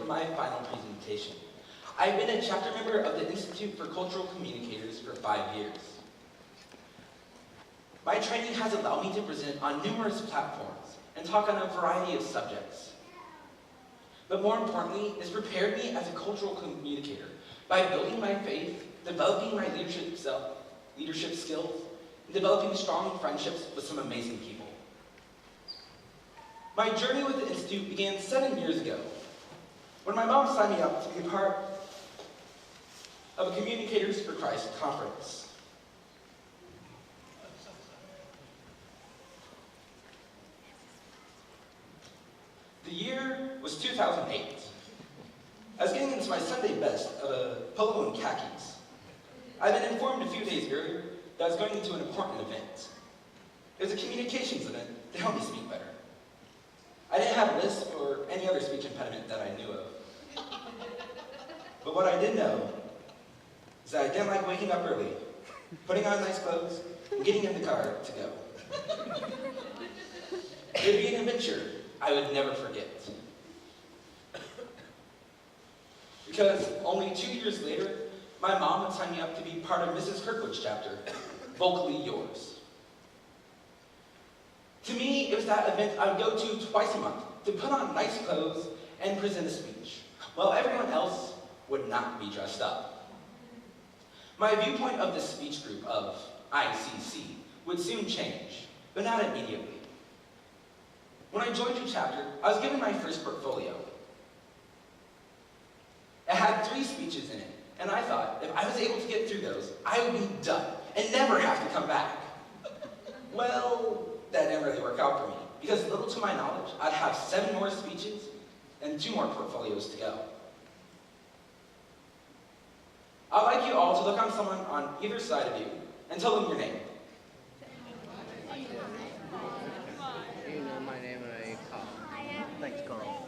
my final presentation. I've been a chapter member of the Institute for Cultural Communicators for 5 years. My training has allowed me to present on numerous platforms and talk on a variety of subjects. But more importantly, it's prepared me as a cultural communicator by building my faith, developing my leadership skills, and developing strong friendships with some amazing people. My journey with the Institute began 7 years ago, when my mom signed me up to be a part of a Communicators for Christ conference. The year was 2008. I was getting into my Sunday best of a polo and khakis. I'd been informed a few days earlier that I was going into an important event. It was a communications event to help me speak better. I didn't have lisp or any other speech impediment that I knew of. But what I did know is that I didn't like waking up early, putting on nice clothes, and getting in the car to go. It would be an adventure I would never forget. Because only 2 years later, my mom would sign me up to be part of Mrs. Kirkwood's chapter, Vocally Yours. To me, it was that event I would go to twice a month to put on nice clothes and present a speech, while everyone else would not be dressed up. My viewpoint of the speech group of ICC would soon change, but not immediately. When I joined your chapter, I was given my first portfolio. It had 3 speeches in it, and I thought if I was able to get through those, I would be done and never have to come back. Well, that didn't really work out for me, because little to my knowledge, I'd have 7 more speeches and 2 more portfolios to go. I'd like you all to look on someone on either side of you and tell them your name. You know my name and I call. Thanks, Carl.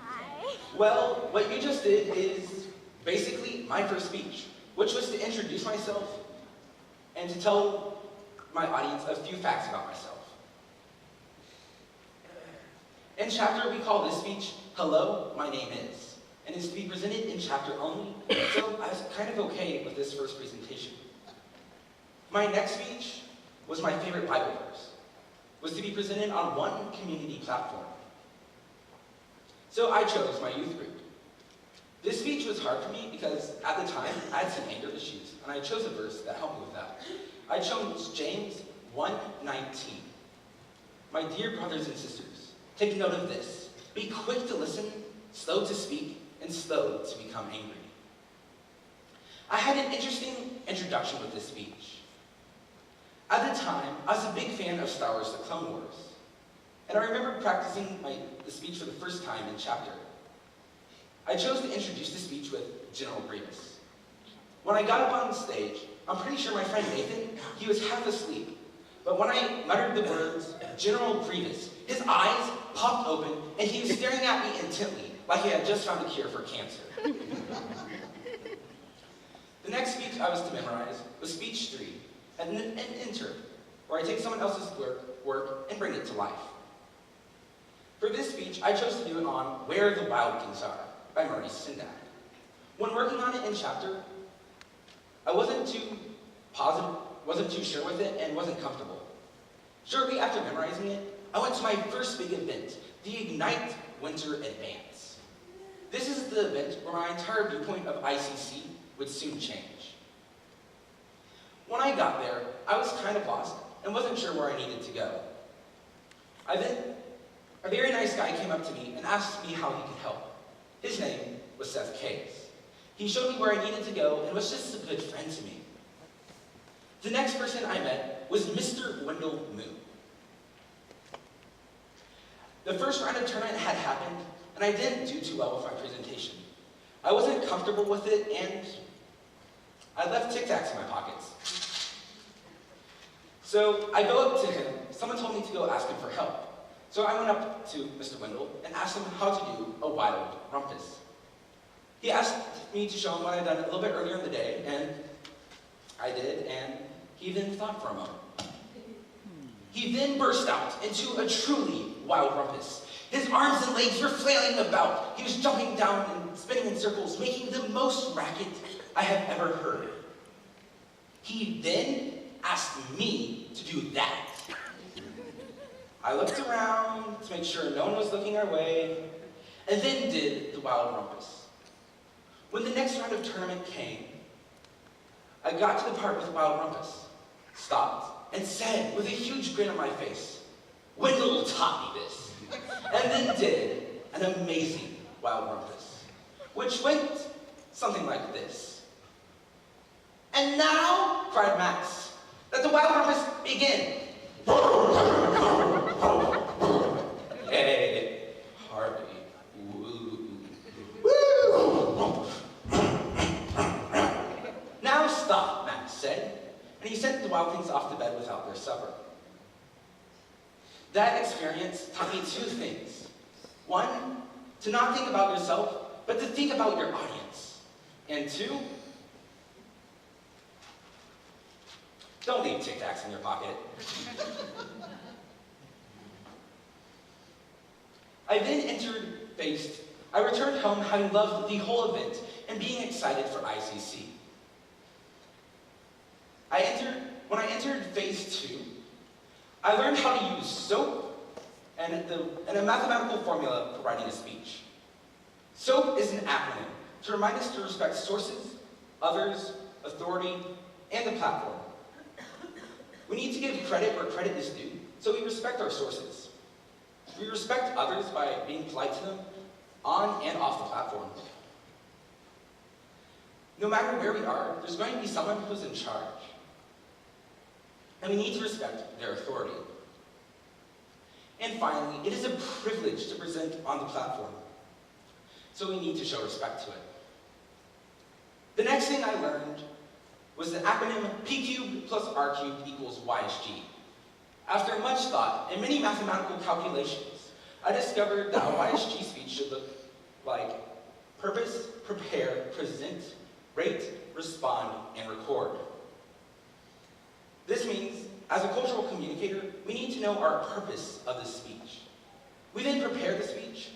Hi. Well, what you just did is basically my first speech, which was to introduce myself and to tell my audience a few facts about myself. In chapter, we call this speech, Hello, My Name Is, and it's to be presented in chapter only, so I was kind of okay with this first presentation. My next speech was my favorite Bible verse, was to be presented on one community platform. So I chose my youth group. This speech was hard for me because at the time I had some anger issues, and I chose a verse that helped me with that. I chose James 1:19. My dear brothers and sisters, take note of this. Be quick to listen, slow to speak, and slow to become angry. I had an interesting introduction with this speech. At the time, I was a big fan of Star Wars: The Clone Wars, and I remember practicing the speech for the first time in chapter. I chose to introduce the speech with General Grievous. When I got up on stage, I'm pretty sure my friend Nathan, he was half asleep, but when I muttered the words, General Grievous, his eyes popped open and he was staring at me intently, like he had just found a cure for cancer. The next speech I was to memorize was speech 3, an intern, where I take someone else's work and bring it to life. For this speech, I chose to do it on Where the Wildlings Are by Maurice Sendak. When working on it in chapter, I wasn't too positive, wasn't too sure with it, and wasn't comfortable. Shortly after memorizing it, I went to my first big event, the Ignite Winter Advance. This is the event where my entire viewpoint of ICC would soon change. When I got there, I was kind of lost and wasn't sure where I needed to go. A very nice guy came up to me and asked me how he could help. His name was Seth Case. He showed me where I needed to go and was just a good friend to me. The next person I met was Mr. Wendell Moon. The first round of tournament had happened, and I didn't do too well with my presentation. I wasn't comfortable with it, and I left Tic Tacs in my pockets. So I go up to him. Someone told me to go ask him for help. So I went up to Mr. Wendell and asked him how to do a wild rumpus. He asked me to show him what I'd done a little bit earlier in the day, and I did, and he then thought for a moment. He then burst out into a truly wild rumpus. His arms and legs were flailing about. He was jumping down and spinning in circles, making the most racket I have ever heard. He then asked me to do that. I looked around to make sure no one was looking our way, and then did the wild rumpus. When the next round of tournament came, I got to the part with wild rumpus, stopped, and said with a huge grin on my face, "Wendell taught me this," and then did an amazing wild rumpus, which went something like this. "And now," cried Max, "let the wild rumpus begin." Hey, Harvey. Woo. "Now stop," Max said, and he sent the wild things off to bed without their supper. That experience taught me two things. One, to not think about yourself, but to think about your audience. And two, don't leave Tic Tacs in your pocket. I then I returned home having loved the whole event and being excited for ICC. When I entered phase 2, I learned how to use SOAP and a mathematical formula for writing a speech. SOAP is an acronym to remind us to respect sources, others, authority, and the platform. We need to give credit where credit is due, so we respect our sources. We respect others by being polite to them on and off the platform. No matter where we are, there's going to be someone who's in charge. And we need to respect their authority. And finally, it is a privilege to present on the platform. So we need to show respect to it. The next thing I learned was the acronym P cubed plus R cubed equals YSG. After much thought and many mathematical calculations, I discovered that a YSG speech should look like purpose, prepare, present, rate, respond, and record. This means, as a cultural communicator, we need to know our purpose of the speech. We then prepare the speech.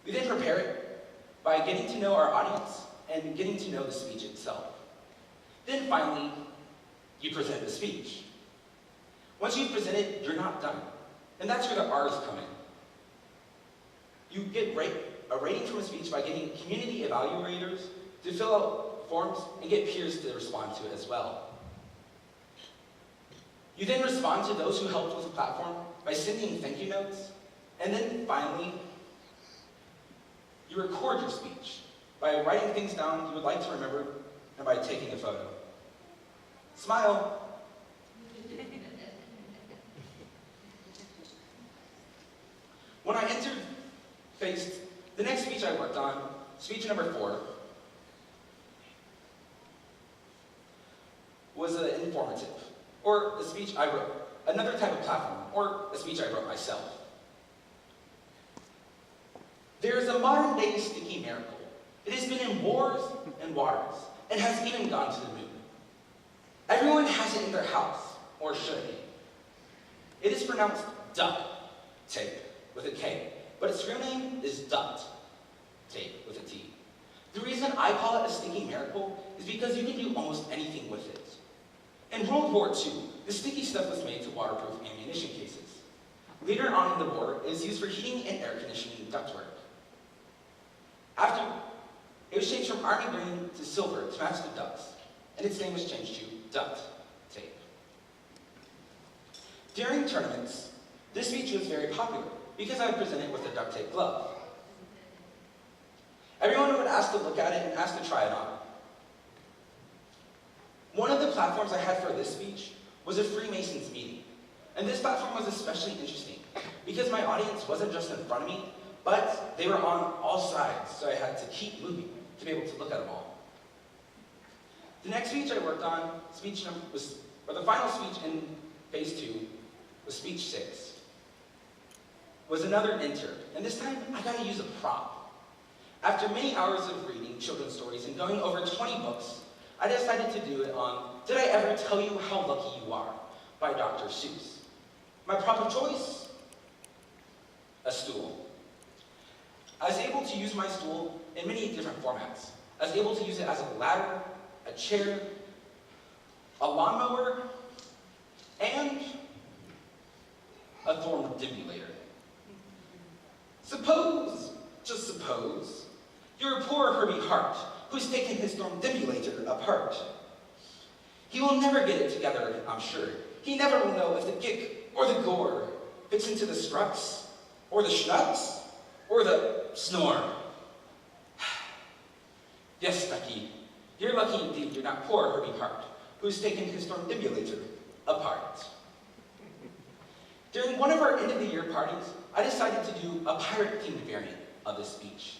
We then prepare it by getting to know our audience and getting to know the speech itself. Then finally, you present the speech. Once you've presented, you're not done. And that's where the R's come in. You get a rating from a speech by getting community evaluators to fill out forms and get peers to respond to it as well. You then respond to those who helped with the platform by sending thank you notes. And then finally, you record your speech by writing things down you would like to remember and by taking a photo. Smile. When I entered the next speech I worked on, speech number 4, was informative, or a speech I wrote, another type of platform, or a speech I wrote myself. There is a modern day sticky miracle. It has been in wars and waters, and has even gone to the moon. Everyone has it in their house, or should be. It is pronounced duct tape with a K, but its real name is duct tape with a T. The reason I call it a sticky miracle is because you can do almost anything with it. In World War II, the sticky stuff was made to waterproof ammunition cases. Later on in the war, it was used for heating and air conditioning ductwork. After, it was changed from army green to silver to match the ducts, and its name was changed to duct tape. During tournaments, this speech was very popular because I presented with a duct tape glove. Everyone would ask to look at it and ask to try it on. One of the platforms I had for this speech was a Freemasons meeting. And this platform was especially interesting because my audience wasn't just in front of me, but they were on all sides, so I had to keep moving to be able to look at them all. The next speech I worked on, the final speech in phase 2, was speech 6. Was another intern, and this time I got to use a prop. After many hours of reading children's stories and going over 20 books, I decided to do it on Did I Ever Tell You How Lucky You Are by Dr. Seuss. My prop of choice a stool. I was able to use my stool in many different formats. I was able to use it as a ladder, a chair, a lawnmower, and a thorn defibrillator. Suppose, just suppose, you're a poor Herbie Hart who's taken his thorn defibrillator apart. He will never get it together, I'm sure. He never will know if the gick or the gore fits into the struts, or the schnuts, or the snore. Yes, Becky, you're lucky indeed you're not poor Herbie Hart, who's taken his thorn defibrillator apart. During one of our end-of-the-year parties, I decided to do a pirate-themed variant of this speech.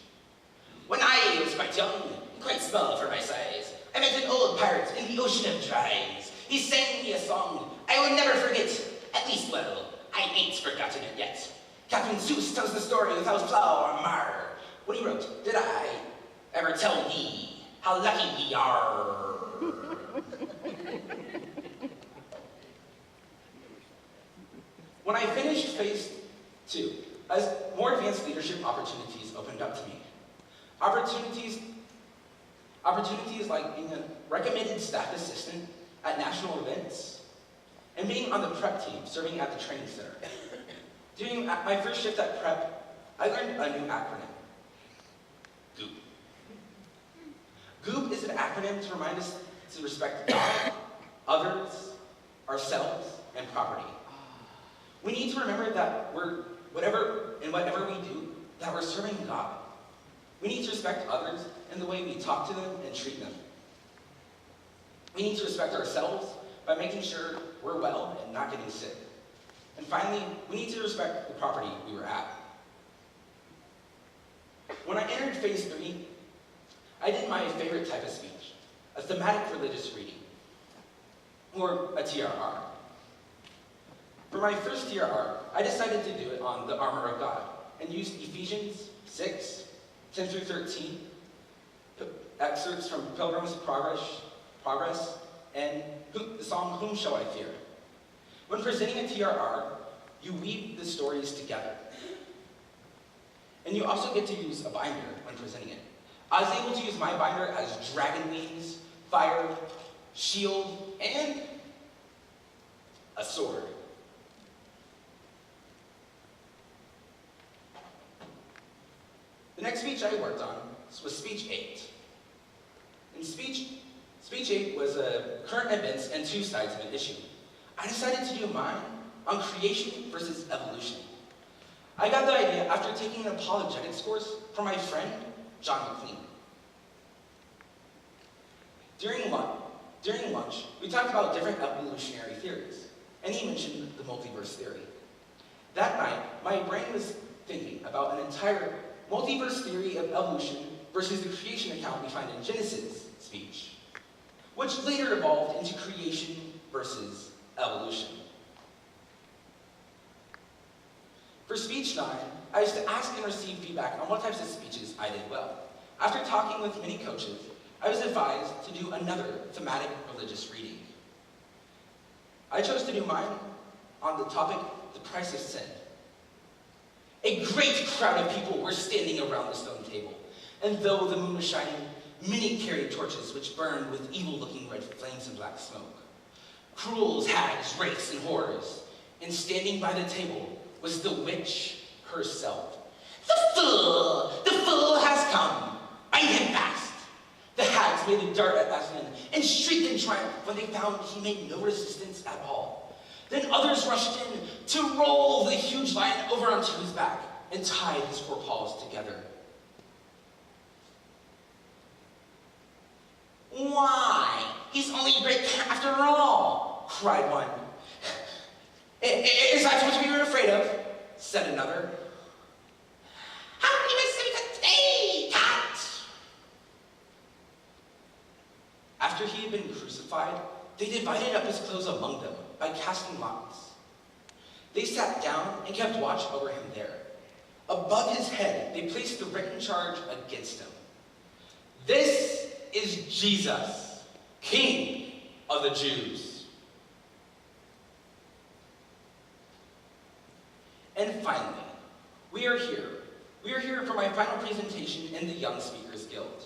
When I was quite young, and quite small for my size, I met an old pirate in the ocean of dries. He sang me a song I will never forget, at least, well, I ain't forgotten it yet. Captain Seuss tells the story without flaw or mar. When he wrote, did I ever tell thee how lucky we are? When I finished phase 2, as more advanced leadership opportunities opened up to me. Opportunities like being a recommended staff assistant at national events, and being on the prep team serving at the training center. During my first shift at prep, I learned a new acronym, GOOP. GOOP is an acronym to remind us to respect God, others, ourselves, and property. We need to remember that whatever we do, that we're serving God. We need to respect others in the way we talk to them and treat them. We need to respect ourselves by making sure we're well and not getting sick. And finally, we need to respect the property we were at. When I entered phase 3, I did my favorite type of speech, a thematic religious reading, or a TRR. For my first TRR, I decided to do it on the armor of God and used Ephesians 6, 10 through 13, excerpts from Pilgrim's Progress, and the song, Whom Shall I Fear? When presenting a TRR, you weave the stories together. And you also get to use a binder when presenting it. I was able to use my binder as dragon wings, fire, shield, and a sword. The next speech I worked on was speech 8. And speech 8 was current events and 2 sides of an issue. I decided to do mine on creation versus evolution. I got the idea after taking an apologetics course from my friend, John McLean. During lunch, we talked about different evolutionary theories, and he mentioned the multiverse theory. That night, my brain was thinking about an entire multiverse theory of evolution versus the creation account we find in Genesis speech, which later evolved into creation versus evolution. For speech 9, I used to ask and receive feedback on what types of speeches I did well. After talking with many coaches, I was advised to do another thematic religious reading. I chose to do mine on the topic, the price of sin. A great crowd of people were standing around the stone table, and though the moon was shining, many carried torches which burned with evil-looking red flames and black smoke. Cruels, hags, rakes, and whores, and standing by the table was the witch herself. The fool has come! Bind him fast! The hags made a dart at Aslan and shrieked in triumph when they found he made no resistance at all. Then others rushed in to roll the huge lion over onto his back and tied his 4 paws together. Why? He's only a great cat after all, cried one. Is that what we were afraid of? Said another. How many minutes did we got today, cat? After he had been crucified, they divided up his clothes among them by casting lots. They sat down and kept watch over him there. Above his head, they placed the written charge against him. This is Jesus, King of the Jews. And finally, We are here. We are here for my final presentation in the Young Speakers Guild.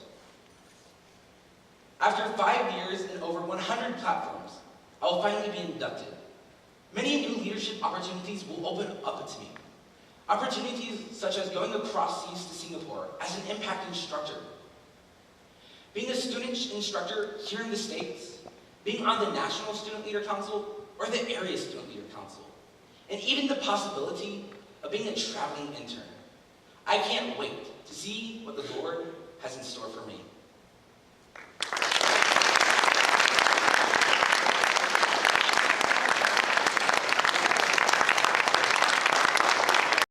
After 5 years and over 100 platforms, I will finally be inducted. Many new leadership opportunities will open up to me. Opportunities such as going across seas to Singapore as an impact instructor, being a student instructor here in the States, being on the National Student Leader Council or the Area Student Leader Council, and even the possibility of being a traveling intern. I can't wait to see what the Lord has in store for me.